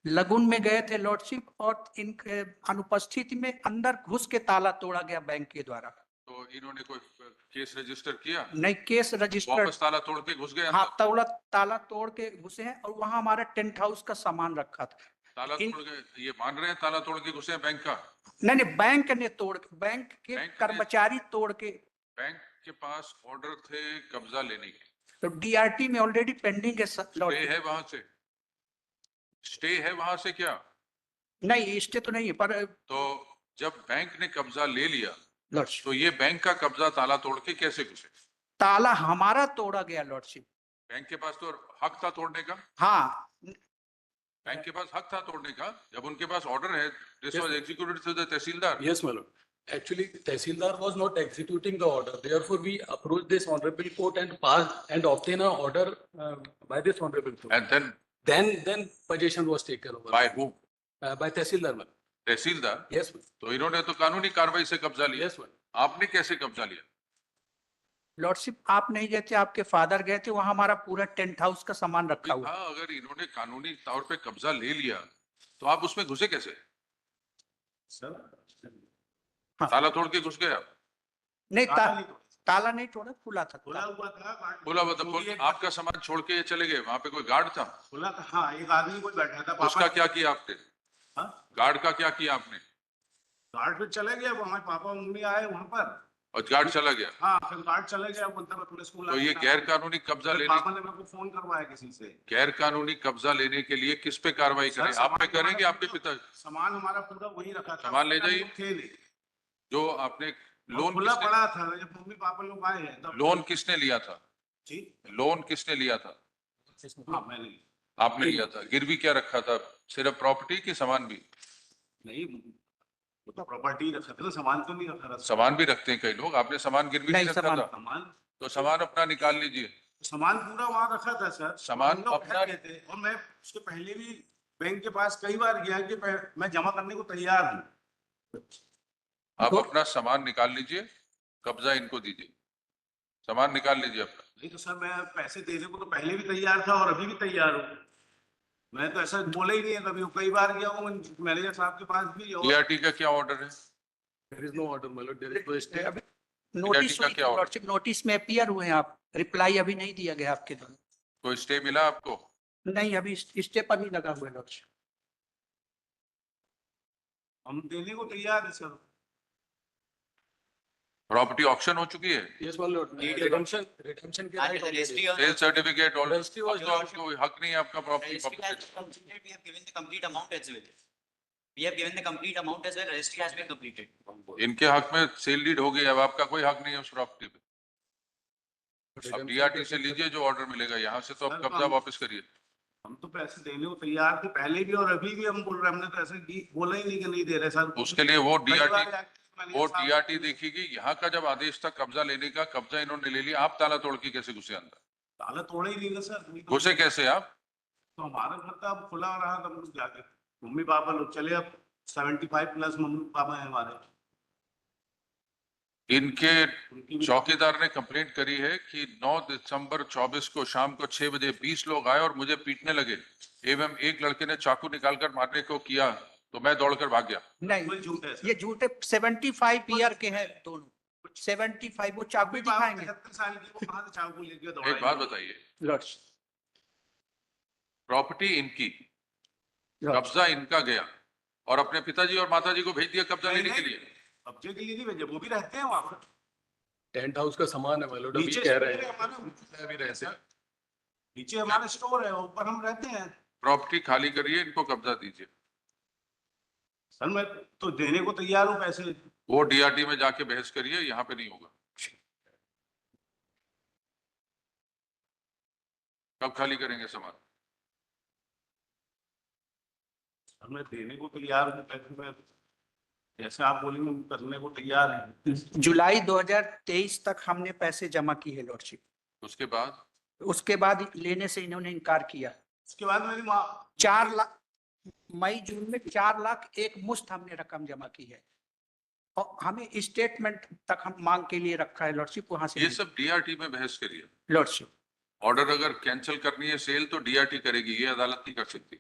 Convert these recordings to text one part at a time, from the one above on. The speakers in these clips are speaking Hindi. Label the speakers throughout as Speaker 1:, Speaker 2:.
Speaker 1: लगुन में गए थे लॉर्डशिप, और इनके अनुपस्थिति में अंदर घुस के ताला तोड़ा गया बैंक के द्वारा।
Speaker 2: तो इन्होंने कोई केस रजिस्टर किया?
Speaker 1: नहीं, केस रजिस्टर।
Speaker 2: वापस ताला तोड़ के घुस गए
Speaker 1: हाँ,
Speaker 2: अंदर?
Speaker 1: ताला तोड़ के घुसे हैं, और वहां हमारा टेंट हाउस का सामान रखा था।
Speaker 2: ताला तोड़ के ये मान रहे हैं ताला तोड़ के घुसे हैं बैंक का?
Speaker 1: नहीं, बैंक ने तोड़, बैंक के कर्मचारी तोड़ के।
Speaker 2: बैंक के पास ऑर्डर थे कब्जा लेने के,
Speaker 1: तो डीआरटी में ऑलरेडी पेंडिंग है।
Speaker 2: स्टे है वहां से? स्टे है वहां से क्या?
Speaker 1: नहीं, स्टे तो नहीं है, पर
Speaker 2: तो जब बैंक ने कब्जा ले लिया
Speaker 1: लॉर्डशिप,
Speaker 2: तो ये बैंक का कब्जा ताला तोड़ के कैसे घुसे?
Speaker 1: ताला हमारा तोड़ा गया लॉर्डशिप।
Speaker 2: बैंक के पास तो हक था तोड़ने का।
Speaker 1: हाँ,
Speaker 2: बैंक के पास हक था तोड़ने का जब उनके पास ऑर्डर है। This was executed through the tehsildar.
Speaker 3: Yes, my lord. Actually, Tehsildar was not executing the order. Therefore, we approached this honorable court and passed and obtained an order by this honorable court.
Speaker 2: And
Speaker 3: Then possession was taken over.
Speaker 2: by whom?
Speaker 3: By Tehsildar, ma'am.
Speaker 2: Tehsildar?
Speaker 3: Yes, ma'am.
Speaker 2: तो इन्होंने तो कानूनी कार्रवाई से कब्जा लिया।
Speaker 3: Yes, ma'am.
Speaker 2: आपने कैसे कब्जा लिया?
Speaker 1: लॉर्डशिप, आप नहीं गए थे, आपके फादर गए थे, वहां हमारा पूरा टेंट हाउस का सामान रखा हुआ।
Speaker 2: हाँ, अगर इन्होंने कानूनी तौर पे कब्जा ले लिया तो आप उसमें घुसे कैसे?
Speaker 1: हाँ।
Speaker 2: ताला तोड़ के घुस गए आप?
Speaker 1: नहीं, ताला नहीं तोड़ा, खुला था।
Speaker 4: खुला हुआ था।
Speaker 2: बोला मतलब आपका सामान छोड़ के ये चले गए, वहां पे कोई गार्ड था?
Speaker 4: खुला था, हाँ, एक आदमी कोई बैठा था।
Speaker 2: उसका क्या किया आपने?
Speaker 4: हाँ?
Speaker 2: गार्ड का क्या किया आपने?
Speaker 4: गार्ड फिर चले गया, हमारे पापा मम्मी आए वहाँ पर,
Speaker 2: और गार्ड चला गया?
Speaker 4: हाँ, फिर गार्ड चले गया, बोलता मैं पुलिस को
Speaker 2: तो ये गैर कानूनी कब्जा लेने,
Speaker 4: पापा ने मेरे को फोन करवाया किसी से।
Speaker 2: गैर कानूनी कब्जा लेने के लिए किस पे कार्रवाई करें? आप पे करेंगे आपके पिता?
Speaker 4: सामान हमारा पूरा वही रखा था।
Speaker 2: सामान ले जाइए।
Speaker 4: थे नहीं,
Speaker 2: जो आपने लोन
Speaker 4: खुला
Speaker 2: किसने,
Speaker 4: पड़ा था जब मम्मी पापा लोग आए हैं तब।
Speaker 2: लोन किसने लिया था?
Speaker 4: जी,
Speaker 2: लोन किसने लिया था?
Speaker 4: हाँ, मैंने।
Speaker 2: आपने लिया था। गिरवी क्या रखा था? सिर्फ प्रॉपर्टी की सामान भी?
Speaker 4: नहीं, वो तो प्रॉपर्टी रखा था, सामान तो नहीं रखा था।
Speaker 2: सामान भी रखते हैं कई लोग, आपने सामान गिरवी नहीं रखा था?
Speaker 4: सामान,
Speaker 2: तो सामान अपना निकाल लीजिए।
Speaker 4: सामान पूरा वहाँ रखा था सर।
Speaker 2: सामान
Speaker 4: हम लोग
Speaker 2: अपना-
Speaker 4: ठहर गए थे, और मैं उसके पहले भी बैंक के पास कई बार गया कि मैं जमा करने को तैयार हूँ।
Speaker 2: आप अपना सामान निकाल लीजिए, कब्जा इनको दीजिए, सामान निकाल लीजिए अपना।
Speaker 4: नहीं तो सर, मैं पैसे देने को तो पहले भी तैयार था और अभी भी तैयार हूँ। मैं तो ऐसा बोला ही नहीं है कभी, कई बार गया हूँ मैनेजर साहब के पास भी।
Speaker 2: डीआरटी का क्या ऑर्डर है?
Speaker 3: There is no order, my lord. There is no stay.
Speaker 1: अभी नोटिस
Speaker 2: का क्या order?
Speaker 1: नोटिस में अपीयर हुए हैं आप, रिप्लाई अभी नहीं दिया गया आपके द्वारा।
Speaker 2: कोई स्टे मिला आपको?
Speaker 1: नहीं, अभी स्टे पर ही लगा हुआ है लॉर्डशिप।
Speaker 4: हम देने को तैयार है सर।
Speaker 2: प्रॉपर्टी ऑक्शन हो चुकी है?
Speaker 3: Yes, my lord. Redemption के right already.
Speaker 2: Sale certificate order?
Speaker 3: Registry was
Speaker 2: तो आपको हक नहीं है आपका property?
Speaker 5: Registry has been completed. We have given the complete amount as well. We have given the complete amount as well. Registry has been completed.
Speaker 2: इनके हक में सेल डीड हो गई, अब आपका कोई हक नहीं है उस प्रॉपर्टी पे। अब डीआरटी से लीजिए जो ऑर्डर मिलेगा, यहाँ से तो अब कब्जा वापस करिए।
Speaker 4: हम तो पैसे देने को तैयार थे पहले भी, और अभी भी हम बोल रहे हैं। हमने तो ऐसे बोला ही नहीं कि नहीं दे रहे सर।
Speaker 2: उसके लिए वो
Speaker 4: कई बार
Speaker 2: डीआरटी,
Speaker 4: जाके मैनेजर
Speaker 2: वो
Speaker 4: साहब-
Speaker 2: डीआरटी देखिएगी। यहाँ का जब आदेश था कब्जा लेने का, कब्जा इन्होंने ले लिया, आप ताला तोड़ के कैसे घुसे अंदर?
Speaker 4: ताला तोड़े ही नहीं ना सर।
Speaker 2: घुसे कैसे आप?
Speaker 4: तो हमारा घर था, अब खुला रहा था, हम लोग जाके मम्मी पापा लोग चले। अब 75 प्लस मम्मी पापा है हमारे।
Speaker 2: इनके
Speaker 4: उनकी भी-
Speaker 2: चौकीदार ने कंप्लेंट करी है कि 9 दिसंबर 24 को शाम को 6 बजे 20 लोग आए और मुझे पीटने लगे, एवं एक लड़के ने चाकू निकालकर मारने को किया, तो मैं दौड़कर भाग गया।
Speaker 1: नहीं,
Speaker 4: कोई झूठ है सर।
Speaker 1: ये झूठे 75 ईयर के हैं दोनों। 75, वो चाकू
Speaker 4: मम्मी पापा
Speaker 1: दिखाएंगे
Speaker 4: 73 साल की, वो कहाँ से चाकू लेके
Speaker 2: एक
Speaker 4: दौड़ाएंगे?
Speaker 2: बात बताइए,
Speaker 1: लॉर्डशिप।
Speaker 2: प्रॉपर्टी इनकी, कब्जा इनका गया, और अपने पिताजी और माताजी को भेज दिया कब्जा लेने के लिए?
Speaker 4: कब्जे के लिए नहीं भेजे, वो भी रहते हैं वहाँ पर।
Speaker 3: Tent house का सामान है, my lord. अभी
Speaker 4: नीचे
Speaker 3: कह
Speaker 4: स्टोर
Speaker 3: रहे
Speaker 4: है
Speaker 3: हैं।
Speaker 4: हमारा,
Speaker 3: अभी रहते हैं।
Speaker 4: नीचे हमारा स्टोर है, ऊपर हम रहते हैं।
Speaker 2: प्रॉपर्टी खाली करिए, इनको कब्जा दीजिए।
Speaker 4: सर मैं तो देने को तैयार हूँ पैसे।
Speaker 2: वो डीआरटी में जाके बहस करिए, यहाँ पे नहीं होगा। कब खाली करेंगे सामान?
Speaker 4: सर मैं देने को तैयार हूँ पैसे। मैं जैसे आप बोलेंगे हम करने को तैयार हैं।
Speaker 1: जुलाई 2023 तक हमने पैसे जमा किए लॉर्डशिप।
Speaker 2: उसके बाद
Speaker 1: लेने से इन्होंने इनकार किया।
Speaker 4: उसके बाद मेरी माँ
Speaker 1: 4 लाख, मई जून में 4 लाख एक मुश्त हमने रकम जमा की है, और हमें स्टेटमेंट तक हम मांग के लिए रखा है लॉर्डशिप। वहां से
Speaker 2: ये सब डीआरटी में बहस करिए।
Speaker 1: लॉर्डशिप,
Speaker 2: ऑर्डर अगर कैंसिल करनी है सेल तो डीआरटी करेगी, ये अदालत नहीं कर सकती।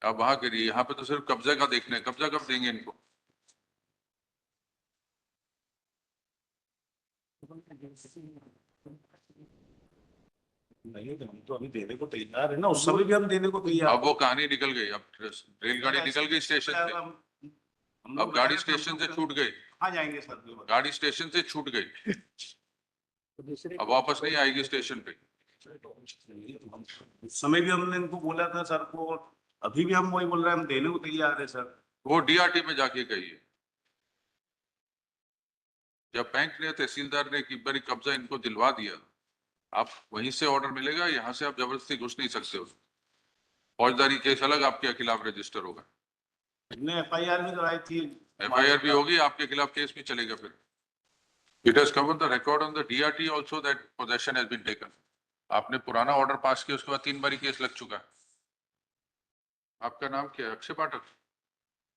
Speaker 2: आप वहां करिए, यहाँ पे तो सिर्फ कब्जे का देखना है, कब्जा कब देंगे इनको?
Speaker 4: नहीं हम तो अभी देने को तैयार है ना, उस समय भी हम देने को तैयार
Speaker 2: अब वो कहानी निकल गई, अब रेलगाड़ी निकल गई स्टेशन से,
Speaker 4: हम
Speaker 2: अब गाड़ी स्टेशन से छूट गई,
Speaker 4: कहाँ जाएंगे सर?
Speaker 2: गाड़ी स्टेशन से छूट गई, अब वापस नहीं आएगी स्टेशन पे।
Speaker 4: उस समय भी हमने इनको बोला था सर को, अभी भी हम वही बोल रहे हैं, हम देने को तैयार है सर।
Speaker 2: वो डीआरटी में जाके कहिए, जब बैंक ने तहसीलदार ने एक बारी कब्जा इनको दिलवा दिया, आप वहीं से ऑर्डर मिलेगा, यहाँ से आप जबरदस्ती घुस नहीं सकते हो। फौजदारी केस अलग आपके खिलाफ रजिस्टर होगा,
Speaker 4: हमने एफआईआर भी कराई थी।
Speaker 2: एफआईआर भी होगी, आपके खिलाफ केस भी चलेगा फिर। It has come on the record on the DRT also that possession has been taken. आपने पुराना ऑर्डर पास किया, उसके बाद 3 बारी केस लग चुका है। आपका नाम क्या है? अक्षय पाठक?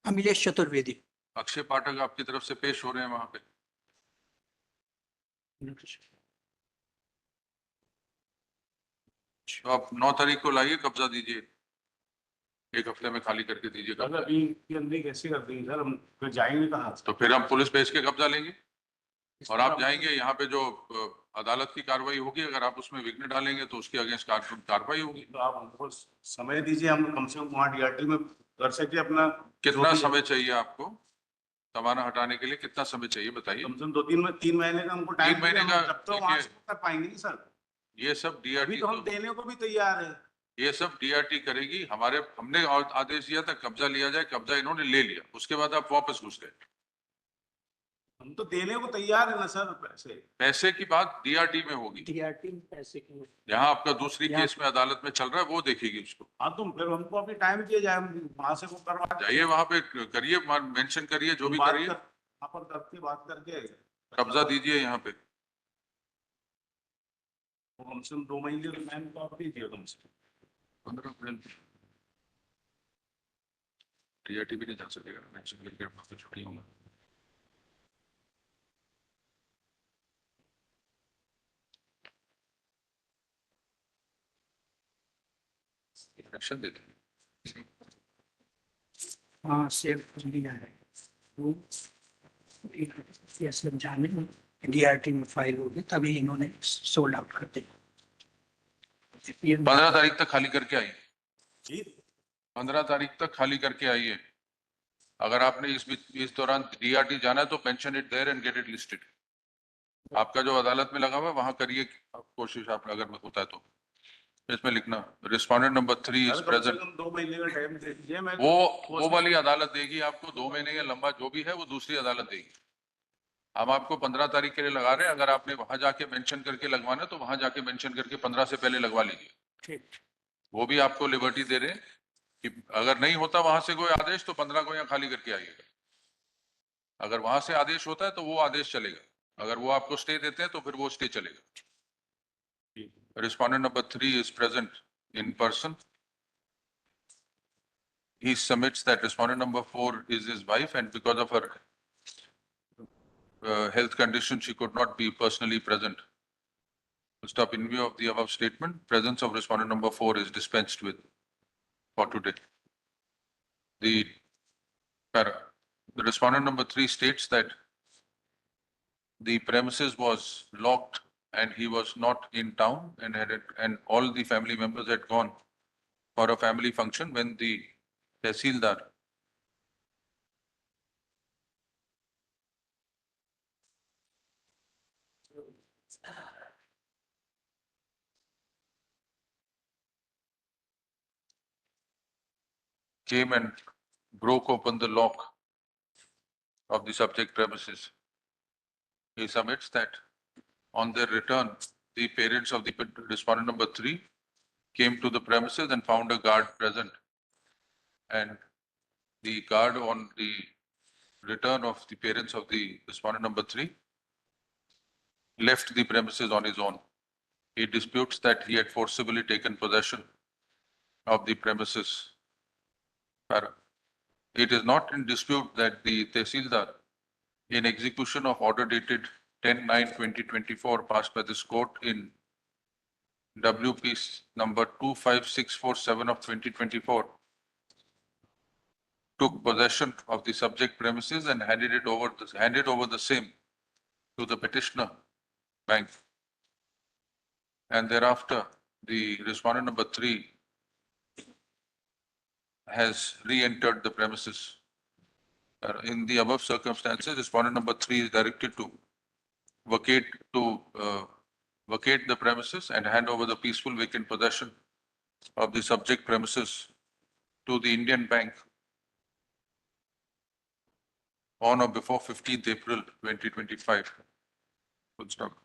Speaker 1: अमिलेश चतुर्वेदी।
Speaker 2: अक्षय पाठक आपकी तरफ से पेश हो रहे हैं वहां पे। तो आप 9 तारीख को लाइए, कब्जा दीजिए, 1 हफ्ते में खाली करके दीजिए
Speaker 4: सर
Speaker 2: कब्जा।
Speaker 4: अभी की अंदर कैसे कर देंगे सर, हम फिर जाएंगे कहाँ?
Speaker 2: तो फिर हम पुलिस भेज के कब्जा लेंगे और आप जाएंगे, यहाँ पे जो अदालत की कार्रवाई होगी, अगर आप उसमें विघ्न डालेंगे तो उसकी अगेंस्ट कार्रवाई होगी।
Speaker 4: तो आप हमको समय दीजिए, हम कम से कम वहाँ डीआरटी में कर सके अपना।
Speaker 2: कितना समय चाहिए आपको सामान हटाने के लिए? कितना समय चाहिए बताइए?
Speaker 4: कम से कम 3 महीने का हमको
Speaker 2: 3 महीने का,
Speaker 4: तब तो वहाँ
Speaker 2: देखिए,
Speaker 4: से कर पाएंगे नहीं सर।
Speaker 2: ये सब
Speaker 4: अभी
Speaker 2: डीआरटी
Speaker 4: तो हम देने को भी तैयार है।
Speaker 2: ये सब डीआरटी करेगी। हमने आदेश दिया था कब्जा लिया जाए, कब्जा इन्होंने ले लिया, उसके बाद आप वापस घुस गए।
Speaker 4: हम तो देने को तैयार है ना सर।
Speaker 2: पैसे की बात डीआरटी में होगी,
Speaker 1: डीआरटी में पैसे की
Speaker 2: यहाँ आपका दूसरी केस में अदालत में चल रहा है, वो देखेगी उसको।
Speaker 4: हाँ तो फिर हमको अभी टाइम दिया जाए, हम वहाँ से वो करवा
Speaker 2: जाइए वहां पे करिए, मेंशन करिए, जो भी करिए,
Speaker 4: वहाँ पर करके बात करके
Speaker 2: कब्जा दीजिए यहाँ पे।
Speaker 4: वो कम से कम 2 महीने का टाइम तो आप दीजिए कम से कम।
Speaker 2: 15 अप्रैल डीआरटी भी नहीं जा सकेगा, मेंशन करके वहां पे छुट्टी होगा। एक्शन देते हैं।
Speaker 1: हाँ सेव कर लिया है वो, ये सब जाने डीआरटी में फाइल होगी तभी इन्होंने सोल्ड आउट कर दिया।
Speaker 2: 15 तारीख तक खाली करके आइए,
Speaker 4: जी
Speaker 2: 15 तारीख तक खाली करके आइए। अगर आपने इस दौरान डीआरटी जाना है तो mention it there and get it listed. आपका जो अदालत में लगा हुआ है वहां करिए कोशिश, आप अगर होता है तो इसमें लिखना रिस्पोंडेंट नंबर 3 इज
Speaker 4: कम से
Speaker 2: प्रेजेंट।
Speaker 4: कम 2 महीने का टाइम दे दीजिए। मैं
Speaker 2: वो वाली अदालत देगी आपको 2 महीने या लंबा जो भी है, वो दूसरी अदालत देगी। हम आपको 15 तारीख के लिए लगा रहे हैं, अगर आपने वहां जाके मेंशन करके लगवाना है तो वहां जाके मेंशन करके 15 से पहले लगवा लीजिए।
Speaker 1: ठीक,
Speaker 2: वो भी आपको लिबर्टी दे रहे हैं कि अगर नहीं होता वहां से कोई आदेश तो 15 को यहाँ खाली करके आइएगा। अगर वहां से आदेश होता है तो वो आदेश चलेगा, अगर वो आपको स्टे देते हैं तो फिर वो स्टे चलेगा। Respondent number 3 is present in person. He submits that respondent number 4 is his wife, and because of her health condition, she could not be personally present. Stop. In view of the above statement, presence of respondent number 4 is dispensed with for today. The respondent number 3 states that the premises was locked and he was not in town, and all the family members had gone for a family function when the Tehsildar came and broke open the lock of the subject premises. He submits that on their return, the parents of the respondent number 3 came to the premises and found a guard present. And the guard, on the return of the parents of the respondent number 3, left the premises on his own. He disputes that he had forcibly taken possession of the premises. It is not in dispute that the Tehsildar, in execution of order dated 10/9/2024 passed by this court in WP number 25647 of 2024, took possession of the subject premises and handed over the same to the petitioner bank. And thereafter, the respondent number 3 has re-entered the premises. In the above circumstances, respondent number 3 is directed to vacate the premises and hand over the peaceful vacant possession of the subject premises to the Indian Bank on or before 15th April 2025. Full stop.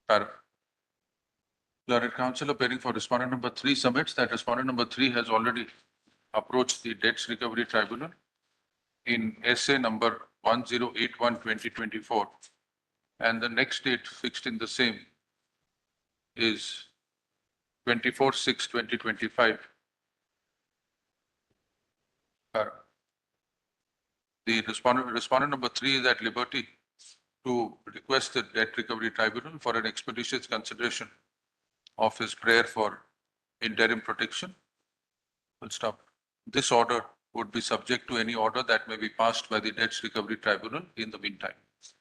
Speaker 2: Para. Learned counsel appearing for respondent number 3 submits that respondent number 3 has already approached the Debts Recovery Tribunal in essay number 1081/2024, and the next date fixed in the same is 24/6/2025. The respondent number 3 is at liberty to request the Debt Recovery Tribunal for an expeditious consideration of his prayer for interim protection. Full stop. This order would be subject to any order that may be passed by the Debts Recovery Tribunal in the meantime.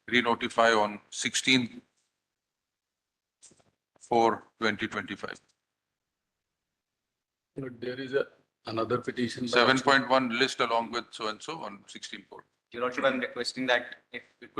Speaker 2: Re-notify on 16/4/2025.
Speaker 3: But there is another petition. by
Speaker 2: 7.1 list along with so and so on 16/4.
Speaker 5: Your Lordship, I'm requesting that if it could